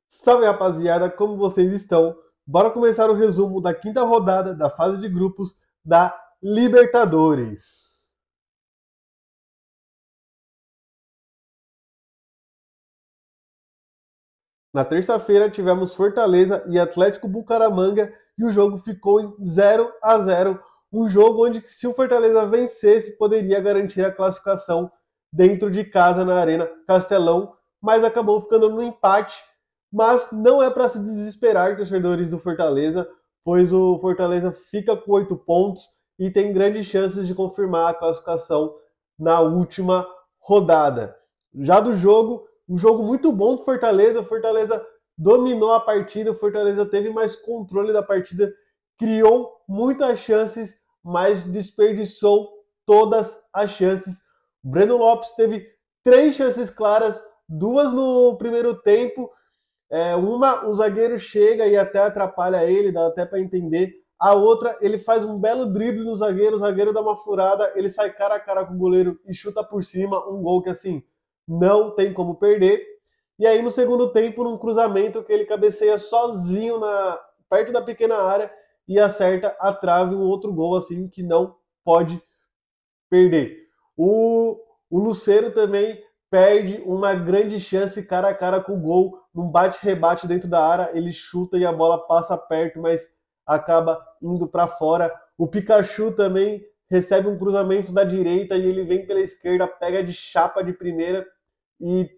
Salve, rapaziada, como vocês estão? Bora começar o resumo da quinta rodada da fase de grupos da Libertadores. Na terça-feira tivemos Fortaleza e Atlético Bucaramanga e o jogo ficou em 0-0. Um jogo onde, se o Fortaleza vencesse, poderia garantir a classificação dentro de casa na Arena Castelão, mas acabou ficando no empate. Mas não é para se desesperar, torcedores do Fortaleza, pois o Fortaleza fica com 8 pontos e tem grandes chances de confirmar a classificação na última rodada. Já do jogo, um jogo muito bom do Fortaleza. O Fortaleza dominou a partida, o Fortaleza teve mais controle da partida, criou muitas chances, mas desperdiçou todas as chances. O Breno Lopes teve 3 chances claras, 2 no primeiro tempo. Uma, o zagueiro chega e até atrapalha ele, dá até para entender. A outra, ele faz um belo drible no zagueiro, o zagueiro dá uma furada, ele sai cara a cara com o goleiro e chuta por cima, um gol que assim, não tem como perder. E aí no segundo tempo, num cruzamento que ele cabeceia sozinho perto da pequena área e acerta a trave, um outro gol assim que não pode perder. O Lucero também perde uma grande chance cara a cara com o gol, num bate-rebate dentro da área, ele chuta e a bola passa perto, mas acaba indo para fora. O Pikachu também recebe um cruzamento da direita e ele vem pela esquerda, pega de chapa de primeira e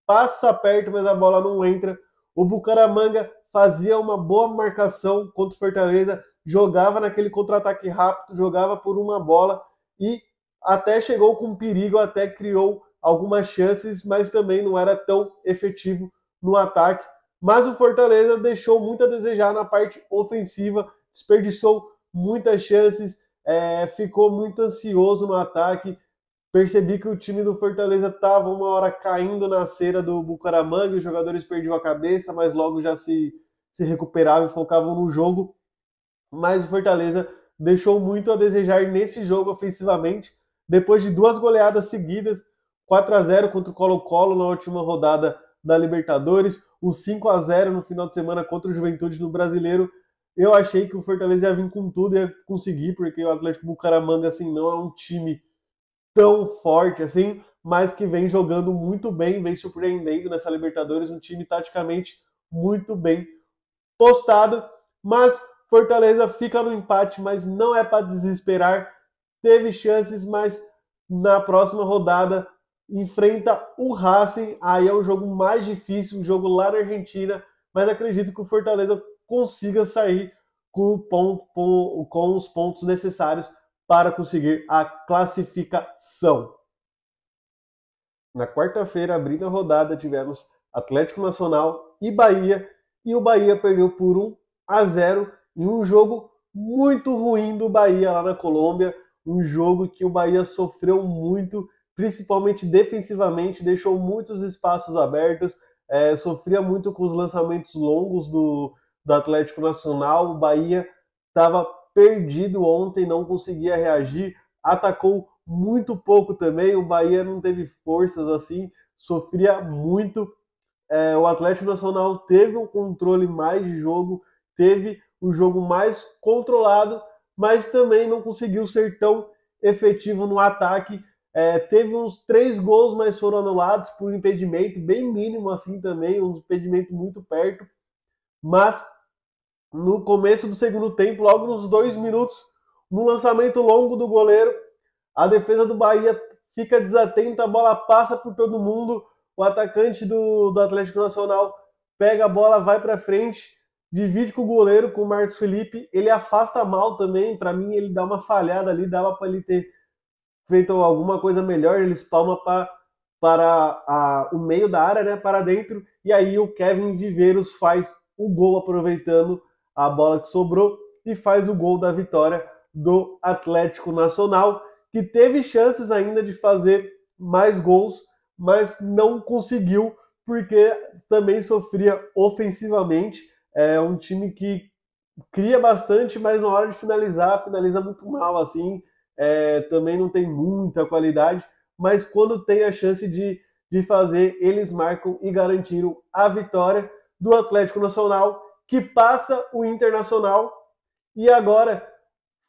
passa perto, mas a bola não entra. O Bucaramanga fazia uma boa marcação contra o Fortaleza, jogava naquele contra-ataque rápido, jogava por uma bola e até chegou com perigo, até criou algumas chances, mas também não era tão efetivo no ataque. Mas o Fortaleza deixou muito a desejar na parte ofensiva, desperdiçou muitas chances, ficou muito ansioso no ataque. Percebi que o time do Fortaleza estava uma hora caindo na cera do Bucaramanga, os jogadores perdiam a cabeça, mas logo já se recuperavam e focavam no jogo. Mas o Fortaleza deixou muito a desejar nesse jogo ofensivamente, depois de 2 goleadas seguidas, 4-0 contra o Colo-Colo na última rodada da Libertadores, o 5-0 no final de semana contra o Juventude no Brasileiro. Eu achei que o Fortaleza ia vir com tudo e ia conseguir, porque o Atlético Bucaramanga assim, não é um time tão forte assim, mas que vem jogando muito bem, vem surpreendendo nessa Libertadores, um time taticamente muito bem postado, mas Fortaleza fica no empate, mas não é para desesperar. Teve chances, mas na próxima rodada enfrenta o Racing. Aí é um jogo mais difícil, um jogo lá na Argentina, mas acredito que o Fortaleza consiga sair com os pontos necessários para conseguir a classificação. Na quarta-feira, abrindo a rodada, tivemos Atlético Nacional e Bahia, e o Bahia perdeu por 1-0 em um jogo muito ruim do Bahia lá na Colômbia, um jogo que o Bahia sofreu muito, principalmente defensivamente, deixou muitos espaços abertos, sofria muito com os lançamentos longos do Atlético Nacional. O Bahia estava perdido ontem, não conseguia reagir, atacou muito pouco também, o Bahia não teve forças assim, sofria muito. O Atlético Nacional teve um controle mais de jogo, teve o jogo mais controlado, mas também não conseguiu ser tão efetivo no ataque. Teve uns 3 gols, mas foram anulados por impedimento, bem mínimo assim também, um impedimento muito perto. Mas no começo do segundo tempo, logo nos 2 minutos, no lançamento longo do goleiro, a defesa do Bahia fica desatenta, a bola passa por todo mundo, o atacante do Atlético Nacional pega a bola, vai para frente, divide com o goleiro, com o Marcos Felipe, ele afasta mal também, para mim ele dá uma falhada ali, dava para ele ter feito alguma coisa melhor, ele espalma para o meio da área, né, para dentro, e aí o Kevin Viveiros faz o gol aproveitando a bola que sobrou e faz o gol da vitória do Atlético Nacional, que teve chances ainda de fazer mais gols, mas não conseguiu, porque também sofria ofensivamente. É um time que cria bastante, mas na hora de finalizar, finaliza muito mal, assim. Também não tem muita qualidade, mas quando tem a chance de fazer, eles marcam e garantiram a vitória. do Atlético Nacional, que passa o Internacional, e agora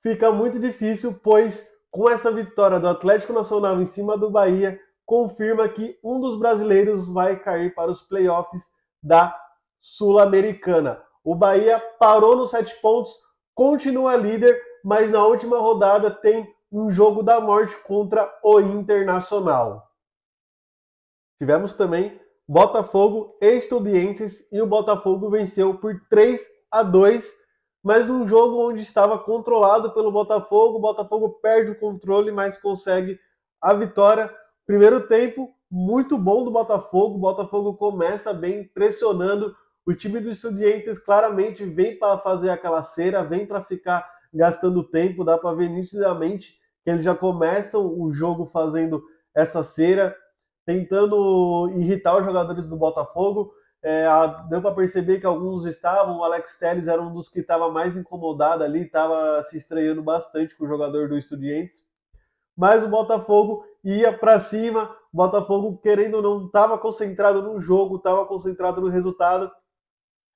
fica muito difícil, pois com essa vitória do Atlético Nacional em cima do Bahia, confirma que um dos brasileiros vai cair para os playoffs da Sul-Americana. O Bahia parou nos 7 pontos, continua líder, mas na última rodada tem um jogo da morte contra o Internacional. Tivemos também Botafogo e Estudiantes, e o Botafogo venceu por 3-2, mas num jogo onde estava controlado pelo Botafogo. O Botafogo perde o controle, mas consegue a vitória. Primeiro tempo muito bom do Botafogo. O Botafogo começa bem, pressionando. O time do Estudiantes claramente vem para fazer aquela cera, vem para ficar gastando tempo. Dá para ver nitidamente que eles já começam o jogo fazendo essa cera, tentando irritar os jogadores do Botafogo. Deu para perceber que alguns estavam, o Alex Telles era um dos que estava mais incomodado ali, estava se estranhando bastante com o jogador do Estudiantes. Mas o Botafogo ia para cima, o Botafogo, querendo ou não, estava concentrado no jogo, estava concentrado no resultado,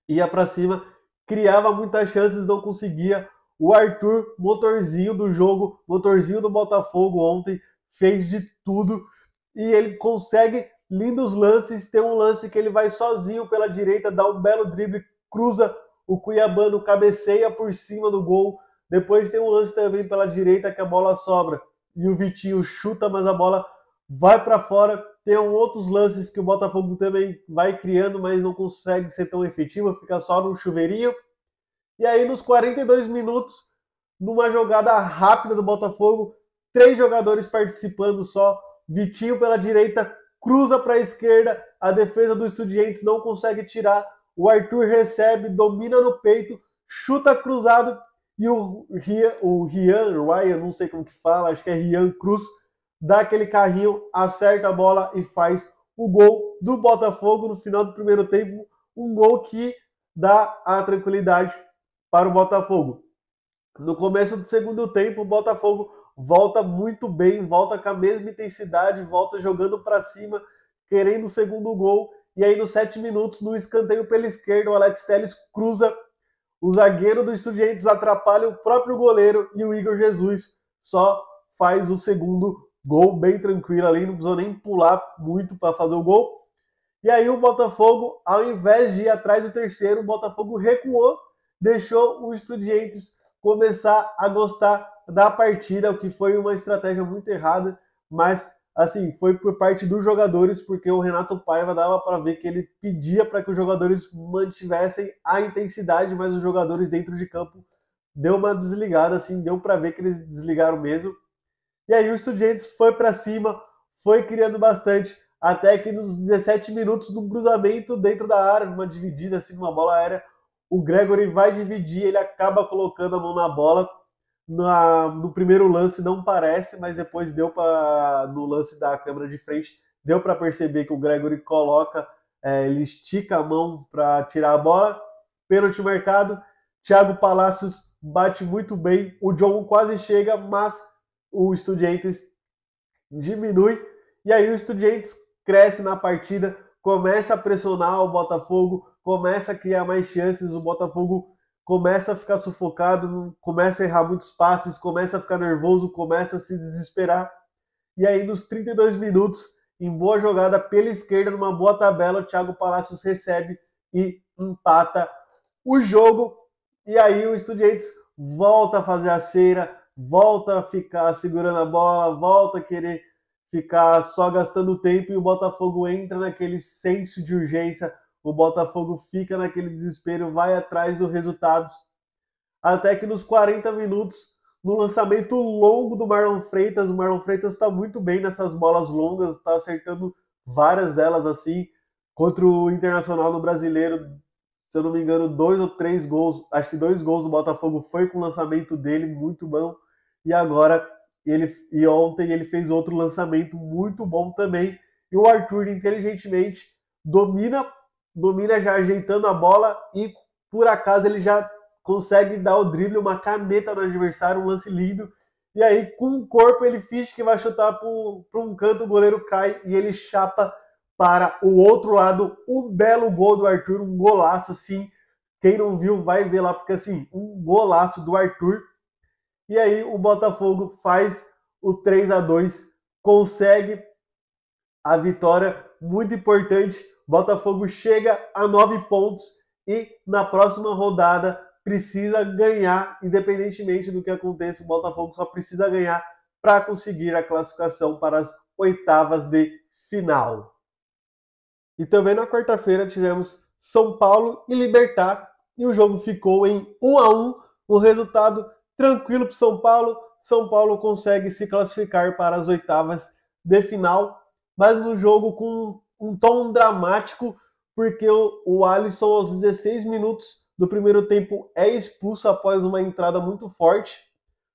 ia para cima, criava muitas chances, não conseguia. O Arthur, motorzinho do jogo, motorzinho do Botafogo ontem, fez de tudo e ele consegue lindos lances. Tem um lance que ele vai sozinho pela direita, dá um belo drible, cruza, o cuiabano cabeceia por cima do gol. Depois tem um lance também pela direita que a bola sobra e o Vitinho chuta, mas a bola vai para fora. Tem outros lances que o Botafogo também vai criando, mas não consegue ser tão efetivo, fica só no chuveirinho. E aí nos 42 minutos, numa jogada rápida do Botafogo, 3 jogadores participando só, Vitinho pela direita, cruza para a esquerda, a defesa do Estudiantes não consegue tirar, o Arthur recebe, domina no peito, chuta cruzado, e o Ryan, não sei como que fala, acho que é Ryan Cruz, dá aquele carrinho, acerta a bola e faz o gol do Botafogo no final do primeiro tempo, um gol que dá a tranquilidade para o Botafogo. No começo do segundo tempo, o Botafogo volta muito bem, volta com a mesma intensidade, volta jogando para cima, querendo o segundo gol. E aí, nos 7 minutos, no escanteio pela esquerda, o Alex Telles cruza, o zagueiro do Estudiantes atrapalha o próprio goleiro e o Igor Jesus só faz o segundo gol bem tranquilo ali, não precisou nem pular muito para fazer o gol. E aí o Botafogo, ao invés de ir atrás do terceiro, o Botafogo recuou, deixou o Estudiantes começar a gostar da partida, o que foi uma estratégia muito errada, mas assim, foi por parte dos jogadores, porque o Renato Paiva dava para ver que ele pedia para que os jogadores mantivessem a intensidade, mas os jogadores dentro de campo deu uma desligada, assim, deu para ver que eles desligaram mesmo. E aí o Estudiantes foi para cima, foi criando bastante, até que nos 17 minutos do cruzamento dentro da área, numa dividida, assim, numa bola aérea, o Gregory vai dividir, ele acaba colocando a mão na bola. No primeiro lance não parece, mas depois deu para, no lance da câmera de frente, deu para perceber que o Gregory coloca, ele estica a mão para tirar a bola. Pênalti marcado, Thiago Palacios bate muito bem, o John quase chega, mas o Estudiantes diminui, e aí o Estudiantes cresce na partida, começa a pressionar o Botafogo, começa a criar mais chances, o Botafogo começa a ficar sufocado, começa a errar muitos passes, começa a ficar nervoso, começa a se desesperar. E aí, nos 32 minutos, em boa jogada pela esquerda, numa boa tabela, o Thiago Palacios recebe e empata o jogo. E aí o Estudiantes volta a fazer a cera, volta a ficar segurando a bola, volta a querer ficar só gastando tempo, e o Botafogo entra naquele senso de urgência. O Botafogo fica naquele desespero, vai atrás dos resultados, até que nos 40 minutos, no lançamento longo do Marlon Freitas, o Marlon Freitas está muito bem nessas bolas longas, está acertando várias delas assim, contra o Internacional no Brasileiro, se eu não me engano, 2 ou 3 gols, acho que 2 gols do Botafogo foi com o lançamento dele, muito bom, e agora, ontem ele fez outro lançamento muito bom também, e o Arthur, inteligentemente, domina já ajeitando a bola, e por acaso ele já consegue dar o drible, uma caneta no adversário, um lance lindo, e aí com o corpo ele finge que vai chutar para um canto, o goleiro cai e ele chapa para o outro lado. Um belo gol do Arthur, um golaço assim. Quem não viu vai ver lá, porque assim, um golaço do Arthur. E aí o Botafogo faz o 3-2, consegue a vitória muito importante. Botafogo chega a 9 pontos e na próxima rodada precisa ganhar, independentemente do que aconteça, o Botafogo só precisa ganhar para conseguir a classificação para as oitavas de final. E também na quarta-feira tivemos São Paulo e Libertad e o jogo ficou em 1-1, um resultado tranquilo para o São Paulo. São Paulo consegue se classificar para as oitavas de final, mas no jogo com um tom dramático, porque o Alisson, aos 16 minutos do primeiro tempo, é expulso após uma entrada muito forte.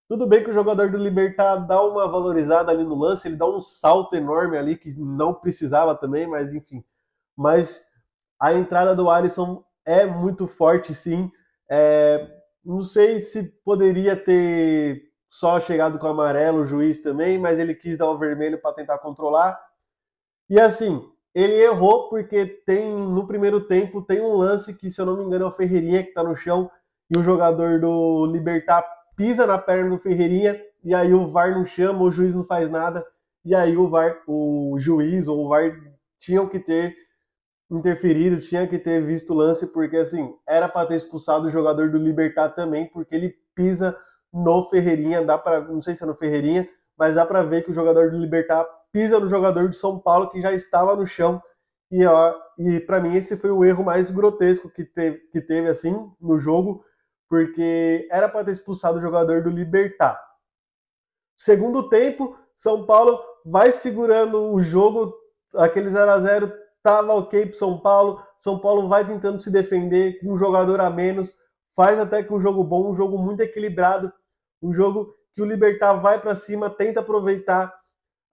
Tudo bem que o jogador do Libertad dá uma valorizada ali no lance, ele dá um salto enorme ali, que não precisava também, mas enfim. Mas a entrada do Alisson é muito forte, sim. Não sei se poderia ter só chegado com o amarelo o juiz também, mas ele quis dar o vermelho para tentar controlar. E assim, ele errou porque tem no primeiro tempo tem um lance que, se eu não me engano, é o Ferreirinha que está no chão e o jogador do Libertad pisa na perna do Ferreirinha e aí o VAR não chama, o juiz não faz nada e aí o juiz ou o VAR tinham que ter interferido, tinha que ter visto o lance, porque assim, era para ter expulsado o jogador do Libertad também, porque ele pisa no Ferreirinha, não sei se é no Ferreirinha, mas dá para ver que o jogador do Libertad pisa no jogador de São Paulo que já estava no chão. E para mim esse foi o erro mais grotesco que teve assim no jogo, porque era para ter expulsado o jogador do Libertad. Segundo tempo, São Paulo vai segurando o jogo, aquele 0-0 estava ok para São Paulo. São Paulo vai tentando se defender com um jogador a menos, faz até que um jogo bom, um jogo muito equilibrado, um jogo que o Libertad vai para cima, tenta aproveitar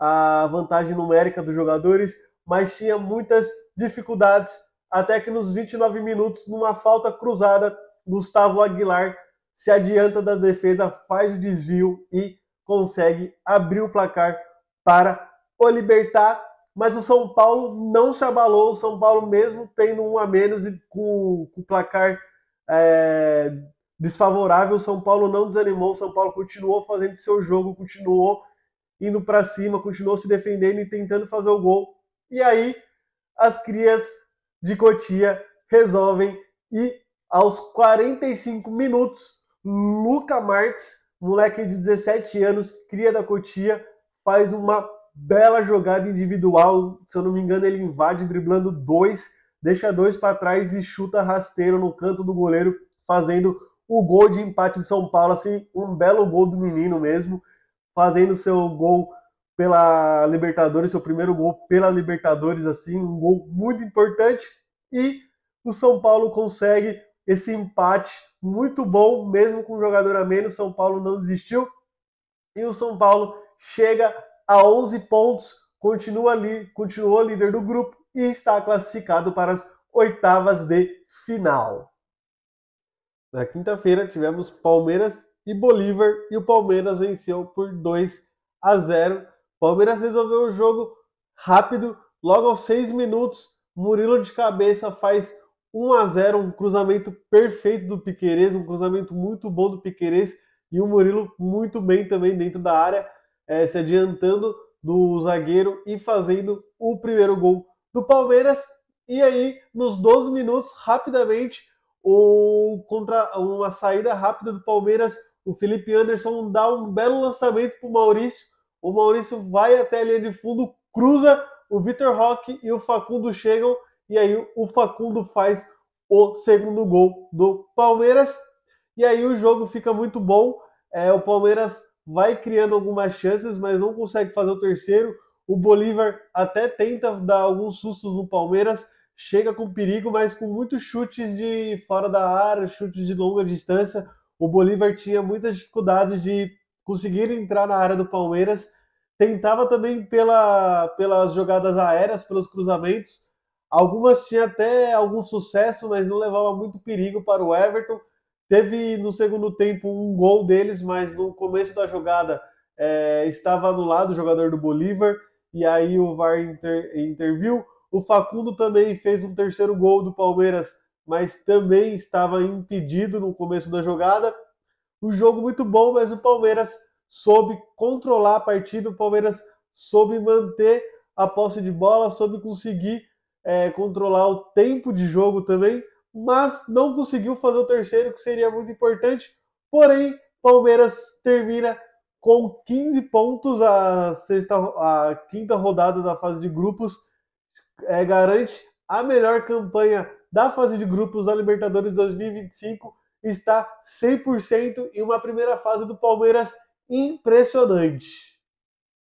a vantagem numérica dos jogadores, mas tinha muitas dificuldades, até que nos 29 minutos, numa falta cruzada, Gustavo Aguilar se adianta da defesa, faz o desvio e consegue abrir o placar para o Libertad. Mas o São Paulo não se abalou, o São Paulo mesmo tendo um a menos e com o placar desfavorável, o São Paulo não desanimou, o São Paulo continuou fazendo seu jogo, continuou indo para cima, continuou se defendendo e tentando fazer o gol. E aí as crias de Cotia resolvem e aos 45 minutos, Luca Marques, moleque de 17 anos, cria da Cotia, faz uma bela jogada individual, se eu não me engano ele invade driblando dois, deixa dois para trás e chuta rasteiro no canto do goleiro, fazendo o gol de empate de São Paulo, assim, um belo gol do menino mesmo, fazendo seu gol pela Libertadores, seu primeiro gol pela Libertadores, assim, um gol muito importante, e o São Paulo consegue esse empate muito bom, mesmo com um jogador a menos. São Paulo não desistiu, e o São Paulo chega a 11 pontos, continuou líder do grupo e está classificado para as oitavas de final. Na quinta-feira tivemos Palmeiras e Bolívar e o Palmeiras venceu por 2-0. Palmeiras resolveu o jogo rápido, logo aos 6 minutos, Murilo de cabeça faz 1-0, um cruzamento perfeito do Piquerez, um cruzamento muito bom do Piquerez e o Murilo muito bem também dentro da área, se adiantando do zagueiro e fazendo o primeiro gol do Palmeiras. E aí, nos 12 minutos, rapidamente, contra uma saída rápida do Palmeiras, o Felipe Anderson dá um belo lançamento para o Maurício. O Maurício vai até a linha de fundo, cruza, o Vitor Roque e o Facundo chegam, e aí o Facundo faz o segundo gol do Palmeiras. E aí o jogo fica muito bom. O Palmeiras vai criando algumas chances, mas não consegue fazer o terceiro. O Bolívar até tenta dar alguns sustos no Palmeiras, chega com perigo, mas com muitos chutes de fora da área, chutes de longa distância. O Bolívar tinha muitas dificuldades de conseguir entrar na área do Palmeiras. Tentava também pelas jogadas aéreas, pelos cruzamentos. Algumas tinham até algum sucesso, mas não levava muito perigo para o Everton. Teve no segundo tempo um gol deles, mas no começo da jogada estava anulado o jogador do Bolívar, e aí o VAR interviu. O Facundo também fez um terceiro gol do Palmeiras, mas também estava impedido no começo da jogada. Um jogo muito bom, mas o Palmeiras soube controlar a partida, o Palmeiras soube manter a posse de bola, soube conseguir controlar o tempo de jogo também, mas não conseguiu fazer o terceiro, que seria muito importante. Porém, Palmeiras termina com 15 pontos a quinta rodada da fase de grupos, garante a melhor campanha da fase de grupos da Libertadores 2025, está 100% em uma primeira fase do Palmeiras impressionante.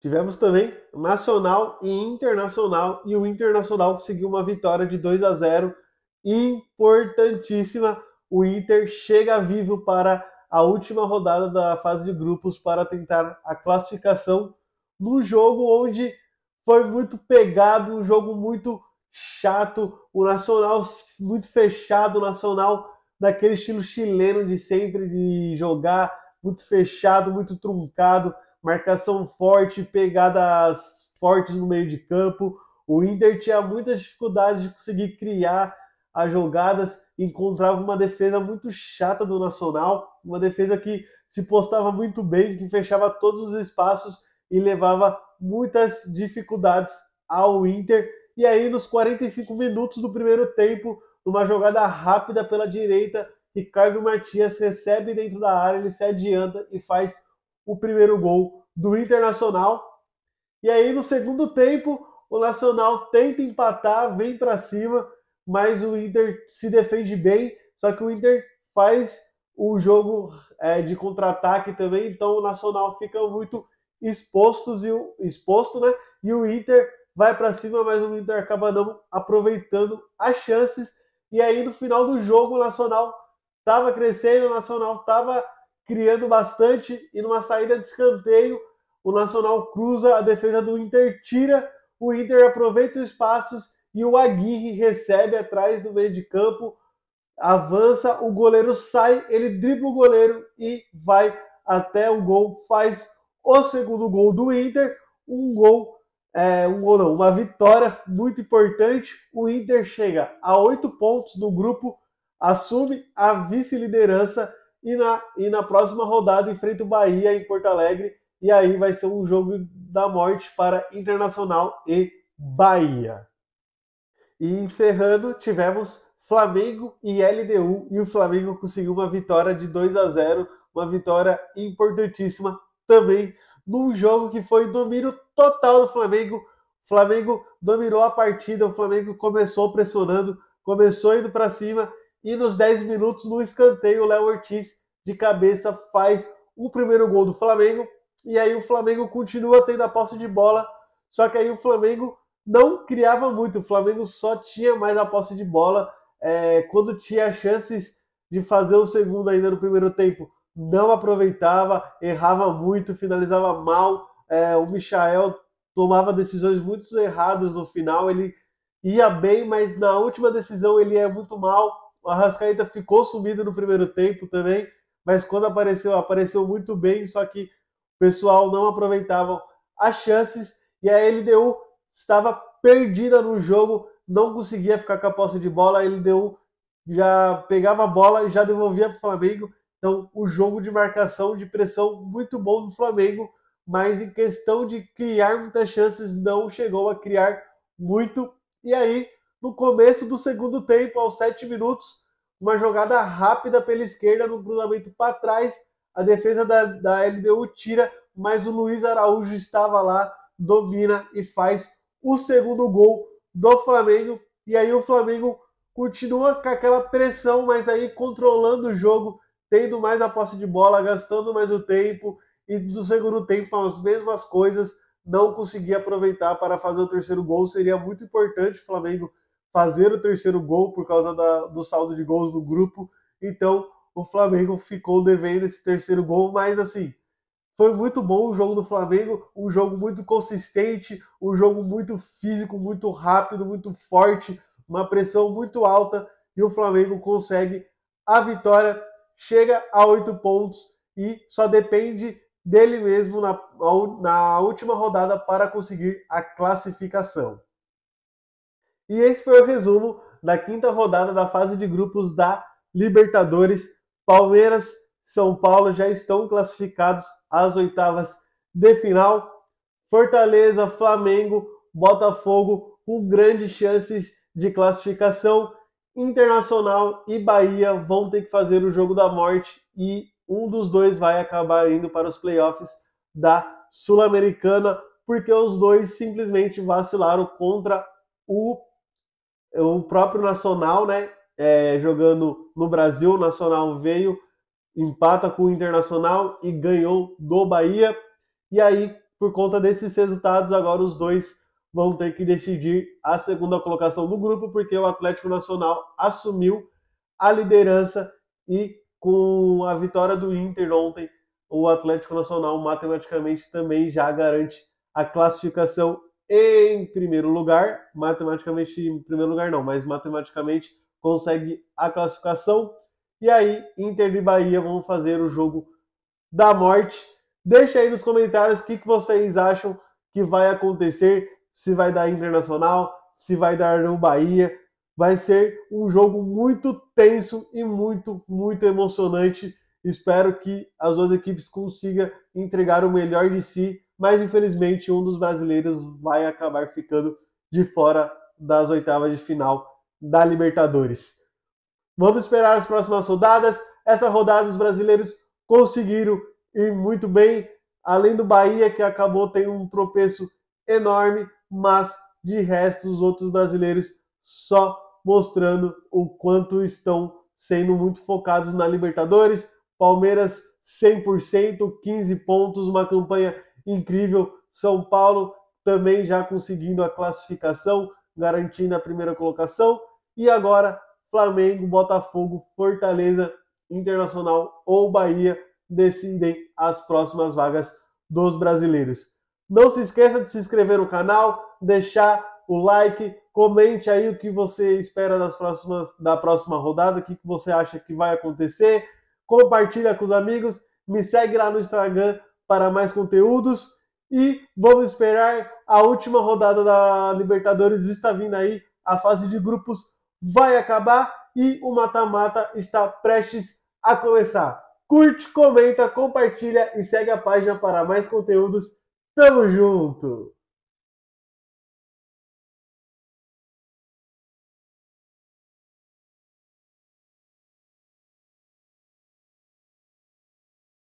Tivemos também Nacional e Internacional, e o Internacional conseguiu uma vitória de 2-0, importantíssima. O Inter chega vivo para a última rodada da fase de grupos para tentar a classificação num jogo onde foi muito pegado, um jogo muito chato, o Nacional muito fechado, o Nacional daquele estilo chileno de sempre, de jogar muito fechado, muito truncado, marcação forte, pegadas fortes no meio de campo. O Inter tinha muitas dificuldades de conseguir criar as jogadas, encontrava uma defesa muito chata do Nacional, uma defesa que se postava muito bem, que fechava todos os espaços e levava muitas dificuldades ao Inter. E aí, nos 45 minutos do primeiro tempo, numa jogada rápida pela direita, Ricardo Matias recebe dentro da área, ele se adianta e faz o primeiro gol do Internacional. E aí, no segundo tempo, o Nacional tenta empatar, vem para cima, mas o Inter se defende bem, só que o Inter faz o jogo de contra-ataque também, então o Nacional fica muito exposto, né? E o Inter vai para cima, mas o Inter acaba não aproveitando as chances. E aí, no final do jogo, o Nacional estava crescendo, o Nacional estava criando bastante, e numa saída de escanteio, o Nacional cruza, a defesa do Inter tira, o Inter aproveita os espaços e o Aguirre recebe atrás do meio de campo, avança, o goleiro sai, ele dribla o goleiro e vai até o gol, faz o segundo gol do Inter, uma vitória muito importante. O Inter chega a 8 pontos no grupo, assume a vice-liderança e na próxima rodada enfrenta o Bahia em Porto Alegre, e aí vai ser um jogo da morte para Internacional e Bahia. E encerrando, tivemos Flamengo e LDU, e o Flamengo conseguiu uma vitória de 2-0, uma vitória importantíssima também, num jogo que foi domínio total do Flamengo. O Flamengo dominou a partida, o Flamengo começou pressionando, começou indo para cima, e nos 10 minutos, no escanteio, o Léo Ortiz de cabeça faz o primeiro gol do Flamengo, e aí o Flamengo continua tendo a posse de bola, só que aí o Flamengo não criava muito, o Flamengo só tinha mais a posse de bola. Quando tinha chances de fazer o segundo ainda no primeiro tempo, não aproveitava, errava muito, finalizava mal. O Michael tomava decisões muito erradas no final, ele ia bem, mas na última decisão ele ia muito mal. O Arrascaeta ficou sumido no primeiro tempo também, mas quando apareceu muito bem, só que o pessoal não aproveitava as chances, e a LDU estava perdida no jogo, não conseguia ficar com a posse de bola, ele já pegava a bola e já devolvia para o Flamengo. Então, o jogo de marcação, de pressão muito bom do Flamengo, mas em questão de criar muitas chances, não chegou a criar muito. E aí, no começo do segundo tempo, aos 7 minutos, uma jogada rápida pela esquerda, no cruzamento para trás, a defesa da LDU tira, mas o Luiz Araújo estava lá, domina e faz o segundo gol do Flamengo. E aí o Flamengo continua com aquela pressão, mas aí controlando o jogo, tendo mais a posse de bola, gastando mais o tempo, e no segundo tempo as mesmas coisas, não conseguia aproveitar para fazer o terceiro gol. Seria muito importante o Flamengo fazer o terceiro gol por causa do saldo de gols do grupo. Então o Flamengo ficou devendo esse terceiro gol, mas assim, foi muito bom o jogo do Flamengo, um jogo muito consistente, um jogo muito físico, muito rápido, muito forte, uma pressão muito alta, e o Flamengo consegue a vitória, chega a 8 pontos e só depende dele mesmo na última rodada para conseguir a classificação. E esse foi o resumo da quinta rodada da fase de grupos da Libertadores. Palmeiras, São Paulo já estão classificados às oitavas de final. Fortaleza, Flamengo, Botafogo com grandes chances de classificação. Internacional e Bahia vão ter que fazer o jogo da morte e um dos dois vai acabar indo para os playoffs da Sul-Americana, porque os dois simplesmente vacilaram contra o próprio Nacional, né? Jogando no Brasil, o Nacional veio, empata com o Internacional e ganhou do Bahia. E aí, por conta desses resultados, agora os dois vão ter que decidir a segunda colocação do grupo, porque o Atlético Nacional assumiu a liderança e com a vitória do Inter ontem, o Atlético Nacional matematicamente também já garante a classificação em primeiro lugar. Matematicamente em primeiro lugar não, mas matematicamente consegue a classificação. E aí, Inter e Bahia vão fazer o jogo da morte. Deixa aí nos comentários o que vocês acham que vai acontecer, se vai dar Internacional, se vai dar no Bahia. Vai ser um jogo muito tenso e muito, muito emocionante. Espero que as duas equipes consigam entregar o melhor de si, mas infelizmente um dos brasileiros vai acabar ficando de fora das oitavas de final da Libertadores. Vamos esperar as próximas rodadas. Essa rodada os brasileiros conseguiram ir muito bem, além do Bahia, que acabou tendo um tropeço enorme, mas de resto os outros brasileiros só mostrando o quanto estão sendo muito focados na Libertadores. Palmeiras 100%, 15 pontos, uma campanha incrível. São Paulo também já conseguindo a classificação, garantindo a primeira colocação. E agora Flamengo, Botafogo, Fortaleza, Internacional ou Bahia decidem as próximas vagas dos brasileiros. Não se esqueça de se inscrever no canal, deixar o like, comente aí o que você espera da próxima rodada, o que você acha que vai acontecer, compartilha com os amigos, me segue lá no Instagram para mais conteúdos e vamos esperar a última rodada da Libertadores. Está vindo aí, a fase de grupos vai acabar e o mata-mata está prestes a começar. Curte, comenta, compartilha e segue a página para mais conteúdos. Tamo junto!